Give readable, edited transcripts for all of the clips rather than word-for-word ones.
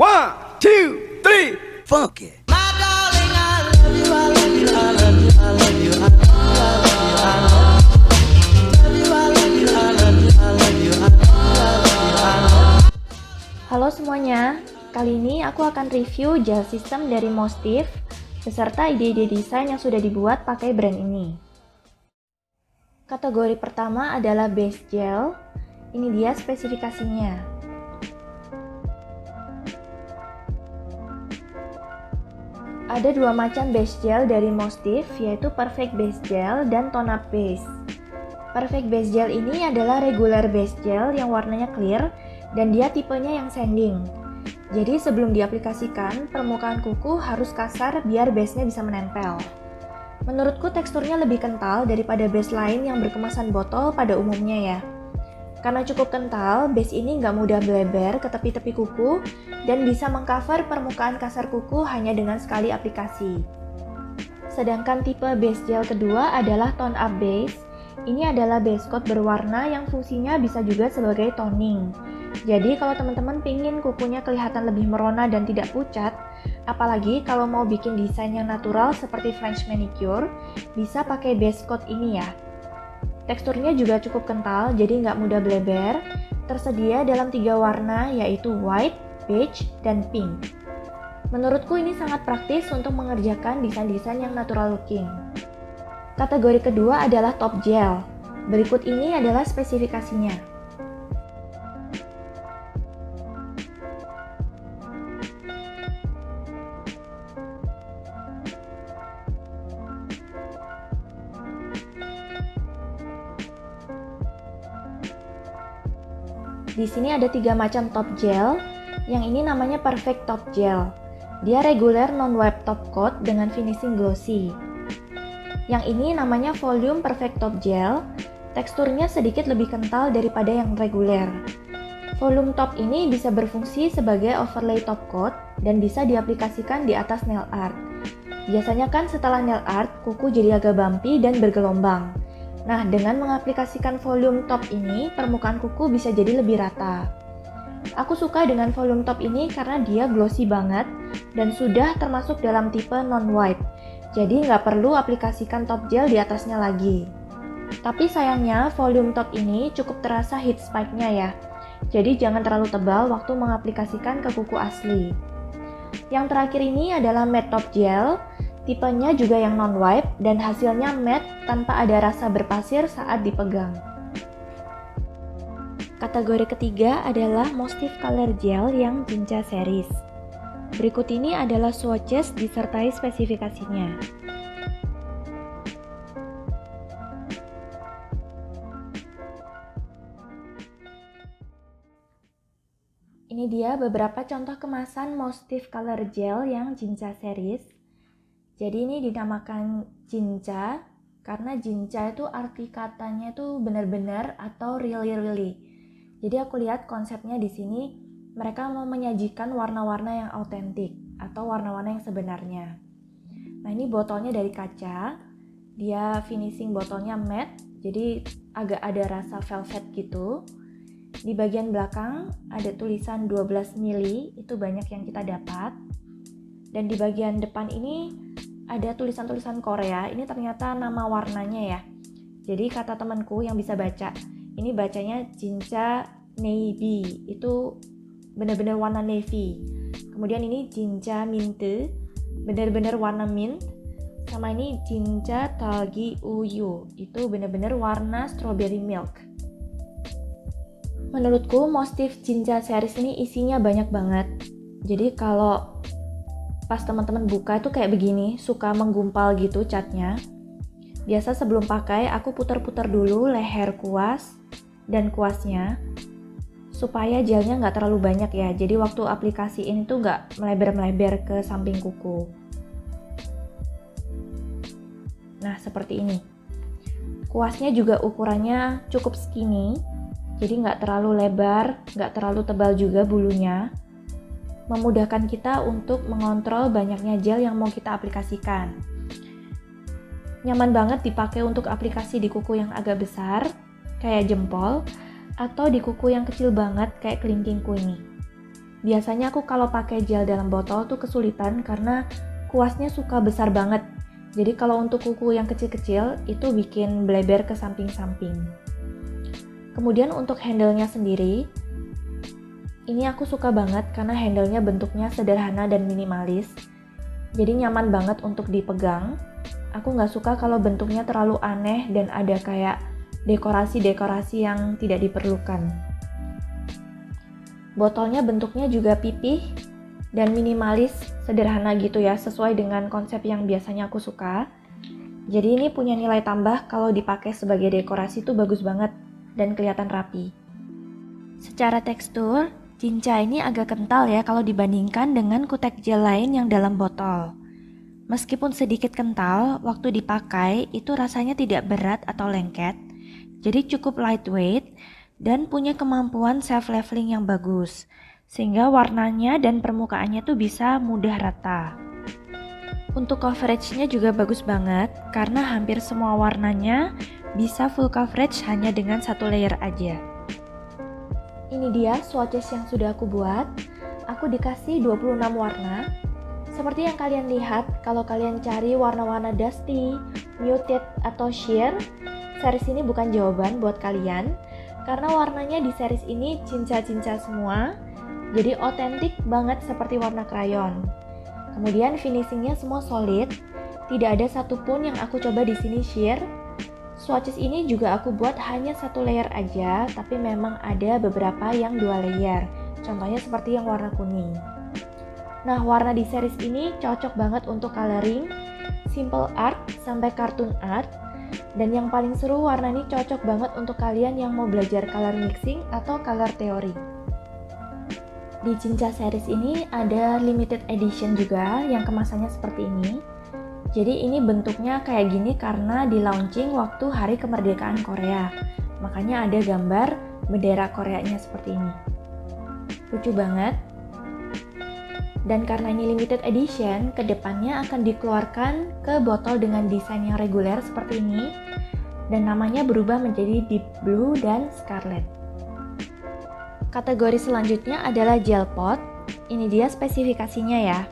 One, two, three, funk it. Halo semuanya, kali ini aku akan review gel system dari Mostif beserta ide-ide desain yang sudah dibuat pakai brand ini. Kategori pertama adalah base gel. Ini dia spesifikasinya. Ada dua macam base gel dari Mostif, yaitu Perfect Base Gel dan Tone Up Base. Perfect Base Gel ini adalah regular base gel yang warnanya clear dan dia tipenya yang sanding. Jadi sebelum diaplikasikan, permukaan kuku harus kasar biar base-nya bisa menempel. Menurutku teksturnya lebih kental daripada base lain yang berkemasan botol pada umumnya ya. Karena cukup kental, base ini nggak mudah bleber ke tepi-tepi kuku dan bisa mengcover permukaan kasar kuku hanya dengan sekali aplikasi. Sedangkan tipe base gel kedua adalah Tone Up Base. Ini adalah base coat berwarna yang fungsinya bisa juga sebagai toning. Jadi kalau teman-teman pingin kukunya kelihatan lebih merona dan tidak pucat, apalagi kalau mau bikin desain yang natural seperti French manicure, bisa pakai base coat ini ya. Teksturnya juga cukup kental, jadi nggak mudah bleber. Tersedia dalam 3 warna, yaitu white, beige, dan pink. Menurutku ini sangat praktis untuk mengerjakan desain-desain yang natural looking. Kategori kedua adalah top gel. Berikut ini adalah spesifikasinya. Di sini ada 3 macam top gel. Yang ini namanya Perfect Top Gel. Dia regular non-wipe top coat dengan finishing glossy. Yang ini namanya Volume Perfect Top Gel. Teksturnya sedikit lebih kental daripada yang reguler. Volume top ini bisa berfungsi sebagai overlay top coat dan bisa diaplikasikan di atas nail art. Biasanya kan setelah nail art, kuku jadi agak bumpy dan bergelombang. Nah, dengan mengaplikasikan volume top ini, permukaan kuku bisa jadi lebih rata. Aku suka dengan volume top ini karena dia glossy banget dan sudah termasuk dalam tipe non-wipe. Jadi nggak perlu aplikasikan top gel di atasnya lagi. Tapi sayangnya volume top ini cukup terasa heat spike-nya ya. Jadi jangan terlalu tebal waktu mengaplikasikan ke kuku asli. Yang terakhir ini adalah matte top gel. Tipenya juga yang non-wipe dan hasilnya matte tanpa ada rasa berpasir saat dipegang. Kategori ketiga adalah Mostif Color Gel yang Jinja Series. Berikut ini adalah swatches disertai spesifikasinya. Ini dia beberapa contoh kemasan Mostif Color Gel yang Jinja Series. Jadi ini dinamakan Jinja karena Jinja itu arti katanya itu benar-benar atau really. Jadi aku lihat konsepnya di sini mereka mau menyajikan warna-warna yang autentik atau warna-warna yang sebenarnya. Nah, ini botolnya dari kaca. Dia finishing botolnya matte, jadi agak ada rasa velvet gitu. Di bagian belakang ada tulisan 12 mili, itu banyak yang kita dapat. Dan di bagian depan ini ada tulisan-tulisan Korea, ini ternyata nama warnanya ya. Jadi kata temanku yang bisa baca, ini bacanya Jinja Navy, itu benar-benar warna navy. Kemudian ini Jinja Mint, benar-benar warna mint. Sama ini Jinja Talgi Uyu, itu benar-benar warna strawberry milk. Menurutku Mostif Jinja series ini isinya banyak banget. Jadi kalau pas teman-teman buka itu kayak begini, suka menggumpal gitu catnya. Biasa sebelum pakai aku putar-putar dulu leher kuas dan kuasnya supaya gelnya nggak terlalu banyak ya. Jadi waktu aplikasiin itu nggak melebar-melebar ke samping kuku. Nah seperti ini. Kuasnya juga ukurannya cukup skinny, jadi nggak terlalu lebar, nggak terlalu tebal juga bulunya. Memudahkan kita untuk mengontrol banyaknya gel yang mau kita aplikasikan. Nyaman banget dipakai untuk aplikasi di kuku yang agak besar, kayak jempol, atau di kuku yang kecil banget kayak kelingkingku ini. Biasanya aku kalau pakai gel dalam botol tuh kesulitan karena kuasnya suka besar banget. Jadi kalau untuk kuku yang kecil-kecil itu bikin bleber ke samping-samping. Kemudian untuk handle-nya sendiri, ini aku suka banget karena handle-nya bentuknya sederhana dan minimalis. Jadi nyaman banget untuk dipegang. Aku nggak suka kalau bentuknya terlalu aneh dan ada kayak dekorasi-dekorasi yang tidak diperlukan. Botolnya bentuknya juga pipih dan minimalis, sederhana gitu ya, sesuai dengan konsep yang biasanya aku suka. Jadi ini punya nilai tambah kalau dipakai sebagai dekorasi tuh bagus banget dan kelihatan rapi. Secara tekstur, Cinca ini agak kental ya kalau dibandingkan dengan kutek gel lain yang dalam botol. Meskipun sedikit kental, waktu dipakai itu rasanya tidak berat atau lengket, jadi cukup lightweight dan punya kemampuan self-leveling yang bagus, sehingga warnanya dan permukaannya tuh bisa mudah rata. Untuk coveragenya juga bagus banget, karena hampir semua warnanya bisa full coverage hanya dengan satu layer aja. Ini dia swatches yang sudah aku buat. Aku dikasih 26 warna. Seperti yang kalian lihat, kalau kalian cari warna-warna dusty, muted, atau sheer, series ini bukan jawaban buat kalian. Karena warnanya di series ini cinca-cinca semua, jadi otentik banget seperti warna krayon. Kemudian finishingnya semua solid, tidak ada satupun yang aku coba di sini sheer. Swatches ini juga aku buat hanya satu layer aja, tapi memang ada beberapa yang 2 layer. Contohnya seperti yang warna kuning. Nah, warna di series ini cocok banget untuk coloring, simple art sampai cartoon art. Dan yang paling seru, warna ini cocok banget untuk kalian yang mau belajar color mixing atau color theory. Di Cinca series ini ada limited edition juga yang kemasannya seperti ini. Jadi ini bentuknya kayak gini karena di launching waktu Hari Kemerdekaan Korea. Makanya ada gambar bendera Koreanya seperti ini. Lucu banget. Dan karena ini limited edition, kedepannya akan dikeluarkan ke botol dengan desain yang reguler seperti ini, dan namanya berubah menjadi deep blue dan scarlet. Kategori selanjutnya adalah gel pot. Ini dia spesifikasinya ya.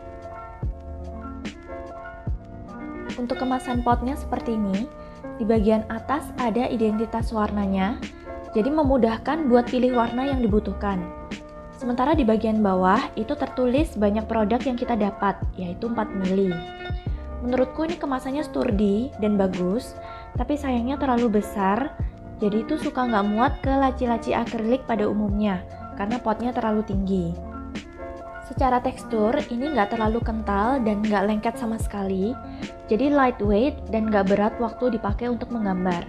Untuk kemasan potnya seperti ini, di bagian atas ada identitas warnanya, jadi memudahkan buat pilih warna yang dibutuhkan. Sementara di bagian bawah itu tertulis banyak produk yang kita dapat, yaitu 4 mili. Menurutku ini kemasannya sturdy dan bagus, tapi sayangnya terlalu besar, jadi itu suka nggak muat ke laci-laci akrilik pada umumnya, karena potnya terlalu tinggi. Secara tekstur, ini nggak terlalu kental dan nggak lengket sama sekali, jadi lightweight dan nggak berat waktu dipakai untuk menggambar.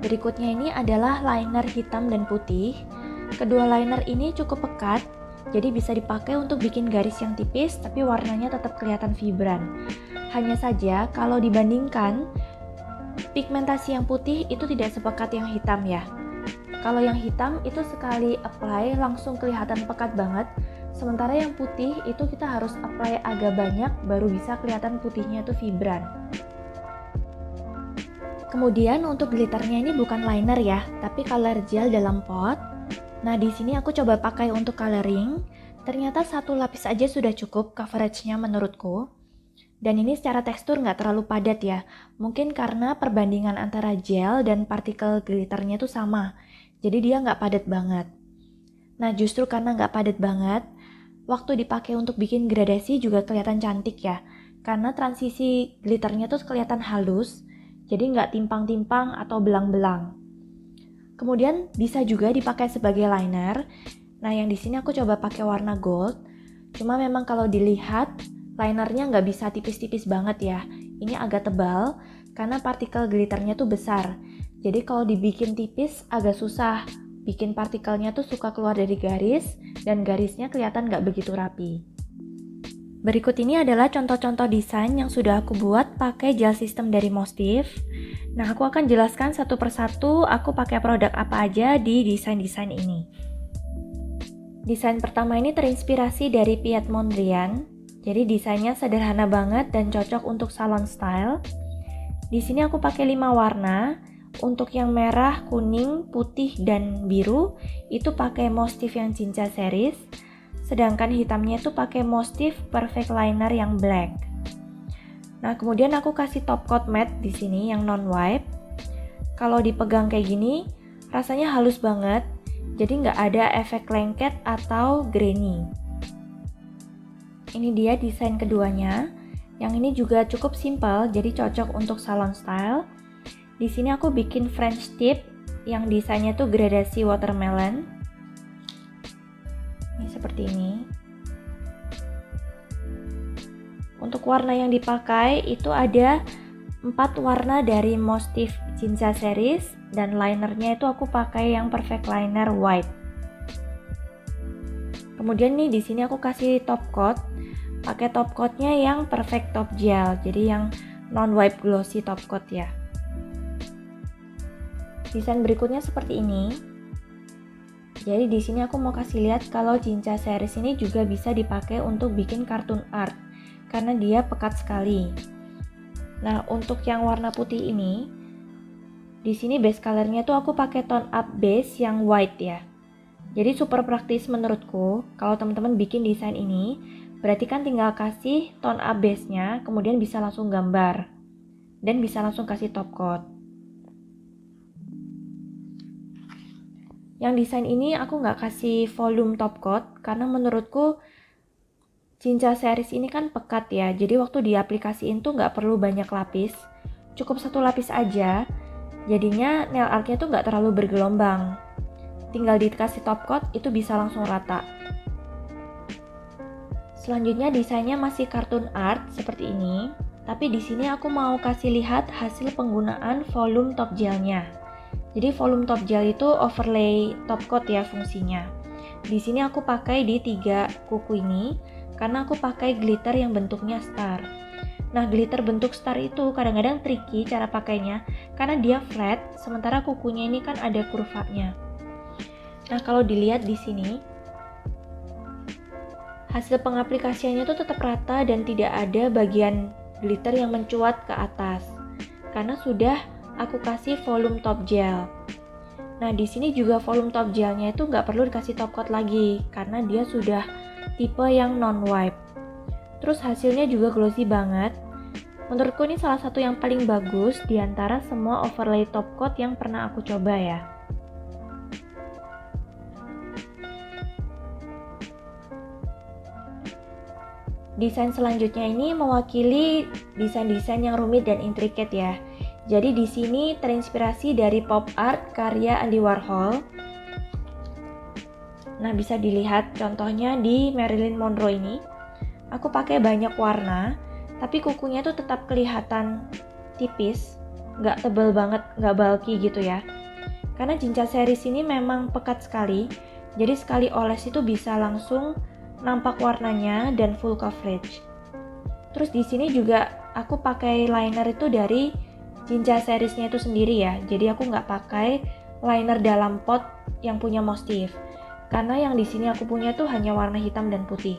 Berikutnya ini adalah liner hitam dan putih. Kedua liner ini cukup pekat, jadi bisa dipakai untuk bikin garis yang tipis tapi warnanya tetap kelihatan vibran. Hanya saja kalau dibandingkan, pigmentasi yang putih itu tidak sepekat yang hitam ya. Kalau yang hitam itu sekali apply langsung kelihatan pekat banget, sementara yang putih itu kita harus apply agak banyak baru bisa kelihatan putihnya itu vibran. Kemudian untuk glitternya ini bukan liner ya, tapi color gel dalam pot. Nah di sini aku coba pakai untuk coloring. Ternyata satu lapis aja sudah cukup coveragenya menurutku. Dan ini secara tekstur nggak terlalu padat ya. Mungkin karena perbandingan antara gel dan partikel glitternya itu sama. Jadi dia nggak padat banget. Nah justru karena nggak padat banget, waktu dipakai untuk bikin gradasi juga kelihatan cantik ya. Karena transisi glitternya tuh kelihatan halus. Jadi nggak timpang-timpang atau belang-belang. Kemudian bisa juga dipakai sebagai liner. Nah yang di sini aku coba pakai warna gold. Cuma memang kalau dilihat linernya nggak bisa tipis-tipis banget ya. Ini agak tebal karena partikel glitternya tuh besar. Jadi kalau dibikin tipis agak susah. Bikin partikelnya tuh suka keluar dari garis dan garisnya kelihatan nggak begitu rapi. Berikut ini adalah contoh-contoh desain yang sudah aku buat pakai gel system dari Mostif. Nah, aku akan jelaskan satu persatu aku pakai produk apa aja di desain-desain ini. Desain pertama ini terinspirasi dari Piet Mondrian. Jadi desainnya sederhana banget dan cocok untuk salon style. Di sini aku pakai 5 warna. Untuk yang merah, kuning, putih, dan biru itu pakai motif yang Jinja series. Sedangkan hitamnya itu pakai motif perfect liner yang black. Nah, kemudian aku kasih top coat matte di sini yang non wipe. Kalau dipegang kayak gini, rasanya halus banget. Jadi nggak ada efek lengket atau grainy. Ini dia desain keduanya. Yang ini juga cukup simple, jadi cocok untuk salon style. Di sini aku bikin French tip yang desainnya tuh gradasi watermelon. Ini seperti ini. Untuk warna yang dipakai itu ada 4 warna dari motif Jinja series dan linernya itu aku pakai yang perfect liner white. Kemudian nih di sini aku kasih top coat, pakai top coatnya yang perfect top gel, jadi yang non wipe glossy top coat ya. Desain berikutnya seperti ini. Jadi di sini aku mau kasih lihat kalau Jinja series ini juga bisa dipakai untuk bikin cartoon art karena dia pekat sekali. Nah, untuk yang warna putih ini, di sini base colornya tuh aku pakai tone up base yang white ya. Jadi super praktis menurutku. Kalau teman-teman bikin desain ini, berarti kan tinggal kasih tone up base-nya, kemudian bisa langsung gambar dan bisa langsung kasih top coat. Yang desain ini aku nggak kasih volume top coat karena menurutku Jinja series ini kan pekat ya, jadi waktu diaplikasiin tuh nggak perlu banyak lapis, cukup 1 lapis aja, jadinya nail artnya tuh nggak terlalu bergelombang. Tinggal dikasih top coat itu bisa langsung rata. Selanjutnya desainnya masih cartoon art seperti ini, tapi di sini aku mau kasih lihat hasil penggunaan volume top gelnya. Jadi volume top gel itu overlay top coat ya fungsinya. Di sini aku pakai di 3 kuku ini karena aku pakai glitter yang bentuknya star. Nah, glitter bentuk star itu kadang-kadang tricky cara pakainya karena dia flat, sementara kukunya ini kan ada kurvanya. Nah, kalau dilihat di sini, hasil pengaplikasiannya tuh tetap rata dan tidak ada bagian glitter yang mencuat ke atas karena sudah aku kasih volume top gel. Nah, di sini juga volume top gelnya itu nggak perlu dikasih top coat lagi karena dia sudah tipe yang non wipe. Terus hasilnya juga glossy banget. Menurutku ini salah satu yang paling bagus di antara semua overlay top coat yang pernah aku coba ya. Desain selanjutnya ini mewakili desain-desain yang rumit dan intricate ya. Jadi di sini terinspirasi dari pop art karya Andy Warhol. Nah, bisa dilihat contohnya di Marilyn Monroe ini. Aku pakai banyak warna, tapi kukunya tuh tetap kelihatan tipis, nggak tebal banget, nggak bulky gitu ya. Karena Jinja series ini memang pekat sekali, jadi sekali oles itu bisa langsung nampak warnanya dan full coverage. Terus di sini juga aku pakai liner itu dari Jinja seriesnya itu sendiri ya, jadi aku nggak pakai liner dalam pot yang punya motif. Karena yang di sini aku punya tuh hanya warna hitam dan putih.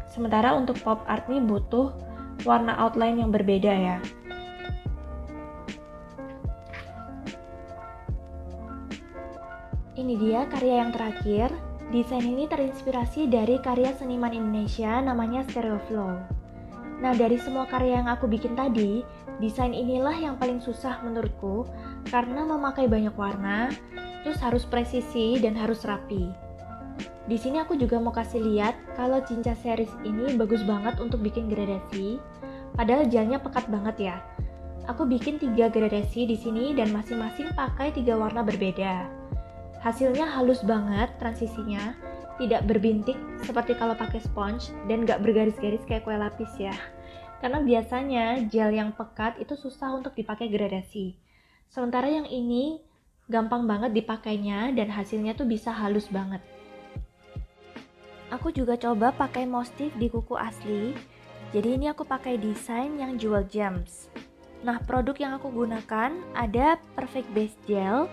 Sementara untuk pop art ini butuh warna outline yang berbeda ya. Ini dia karya yang terakhir. Desain ini terinspirasi dari karya seniman Indonesia namanya Stereo Flow. Nah, dari semua karya yang aku bikin tadi, desain inilah yang paling susah menurutku karena memakai banyak warna, terus harus presisi dan harus rapi. Di sini aku juga mau kasih lihat kalau Jinja series ini bagus banget untuk bikin gradasi, padahal gelnya pekat banget ya. Aku bikin 3 gradasi di sini dan masing-masing pakai 3 warna berbeda. Hasilnya halus banget transisinya, tidak berbintik seperti kalau pakai sponge dan gak bergaris-garis kayak kue lapis ya. Karena biasanya gel yang pekat itu susah untuk dipakai gradasi. Sementara yang ini gampang banget dipakainya dan hasilnya tuh bisa halus banget. Aku juga coba pakai motif di kuku asli. Jadi ini aku pakai desain yang jewel gems. Nah, produk yang aku gunakan ada perfect base gel,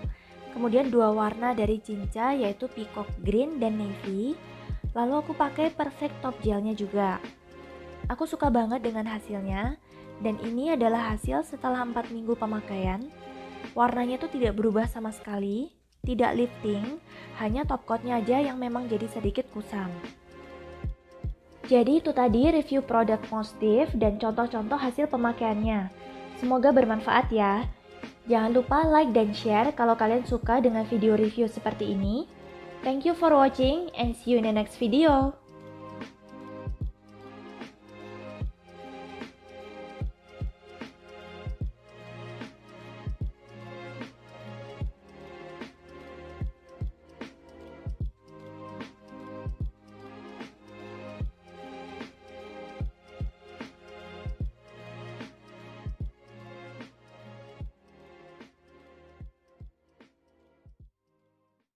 kemudian 2 warna dari Jinja yaitu peacock green dan navy. Lalu aku pakai perfect top gelnya juga. Aku suka banget dengan hasilnya dan ini adalah hasil setelah 4 minggu pemakaian. Warnanya tuh tidak berubah sama sekali, tidak lifting, hanya top coatnya aja yang memang jadi sedikit kusam. Jadi itu tadi review produk Mostif dan contoh-contoh hasil pemakaiannya. Semoga bermanfaat ya. Jangan lupa like dan share kalau kalian suka dengan video review seperti ini. Thank you for watching and see you in the next video.